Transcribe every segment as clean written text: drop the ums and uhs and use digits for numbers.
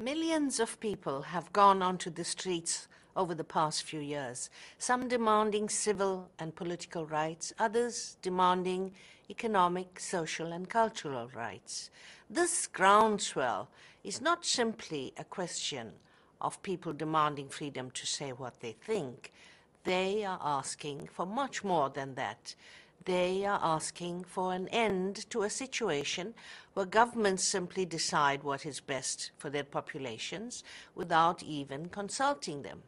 Millions of people have gone onto the streets over the past few years, some demanding civil and political rights, others demanding economic, social, and cultural rights. This groundswell is not simply a question of people demanding freedom to say what they think. They are asking for much more than that. They are asking for an end to a situation where governments simply decide what is best for their populations without even consulting them.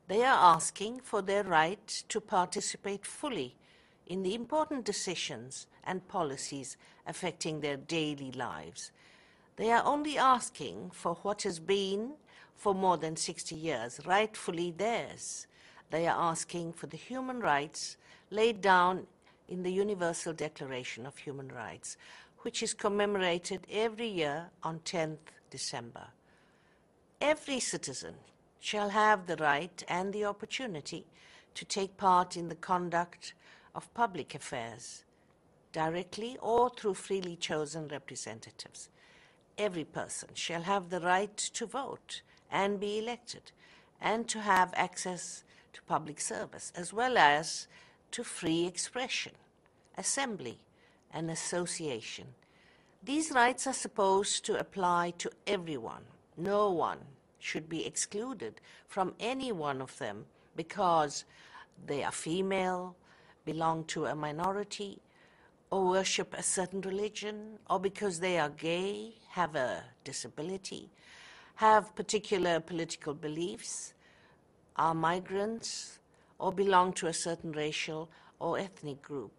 They are asking for their right to participate fully in the important decisions and policies affecting their daily lives. They are only asking for what has been, for more than 60 years, rightfully theirs. They are asking for the human rights laid down in the Universal Declaration of Human Rights, which is commemorated every year on 10th December. Every citizen shall have the right and the opportunity to take part in the conduct of public affairs, directly or through freely chosen representatives. Every person shall have the right to vote and be elected, and to have access to public service, as well as to free expression, assembly, and association. These rights are supposed to apply to everyone. No one should be excluded from any one of them because they are female, belong to a minority, or worship a certain religion, or because they are gay, have a disability, have particular political beliefs, are migrants, or belong to a certain racial or ethnic group.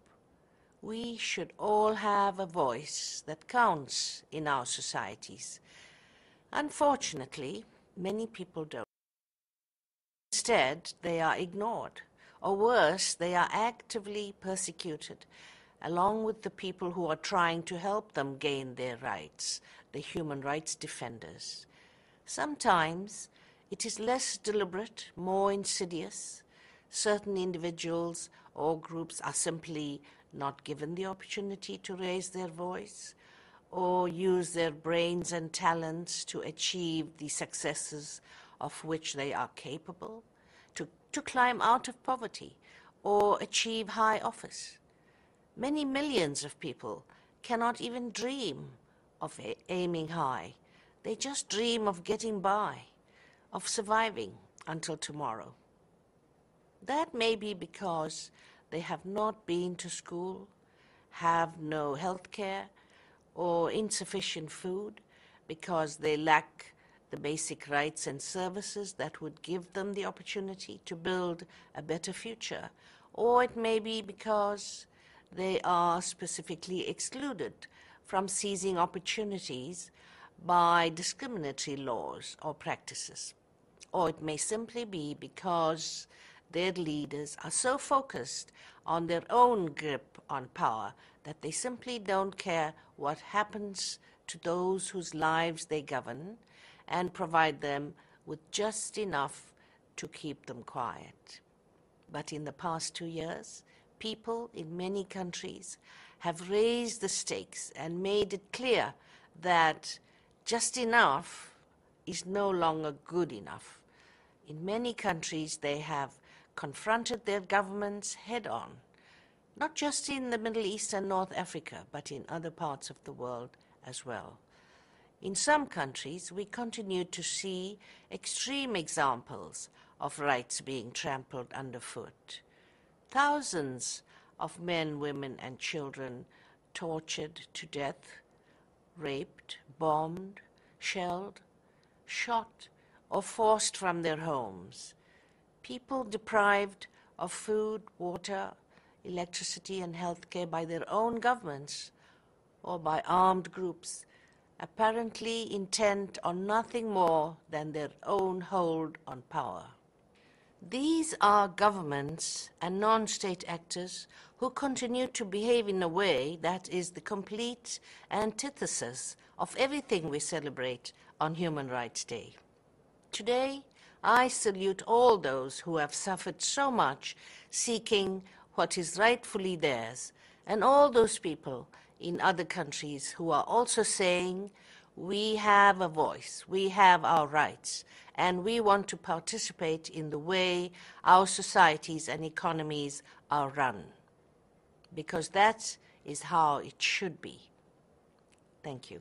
We should all have a voice that counts in our societies. Unfortunately, many people don't. Instead, they are ignored, or worse, they are actively persecuted, along with the people who are trying to help them gain their rights, the human rights defenders. Sometimes it is less deliberate, more insidious. Certain individuals or groups are simply not given the opportunity to raise their voice or use their brains and talents to achieve the successes of which they are capable, to climb out of poverty or achieve high office. Many millions of people cannot even dream of aiming high. They just dream of getting by, of surviving until tomorrow. That may be because they have not been to school, have no health care, or insufficient food, because they lack the basic rights and services that would give them the opportunity to build a better future. Or it may be because they are specifically excluded from seizing opportunities by discriminatory laws or practices. Or it may simply be because their leaders are so focused on their own grip on power that they simply don't care what happens to those whose lives they govern and provide them with just enough to keep them quiet. But in the past 2 years, people in many countries have raised the stakes and made it clear that just enough is no longer good enough. In many countries, they have confronted their governments head-on, not just in the Middle East and North Africa, but in other parts of the world as well. In some countries, we continue to see extreme examples of rights being trampled underfoot. Thousands of men, women, and children tortured to death, raped, bombed, shelled, shot, or forced from their homes. People deprived of food, water, electricity, and health care by their own governments or by armed groups, apparently intent on nothing more than their own hold on power. These are governments and non-state actors who continue to behave in a way that is the complete antithesis of everything we celebrate on Human Rights Day. Today, I salute all those who have suffered so much seeking what is rightfully theirs, and all those people in other countries who are also saying, We have a voice, we have our rights, and we want to participate in the way our societies and economies are run, because that is how it should be. Thank you.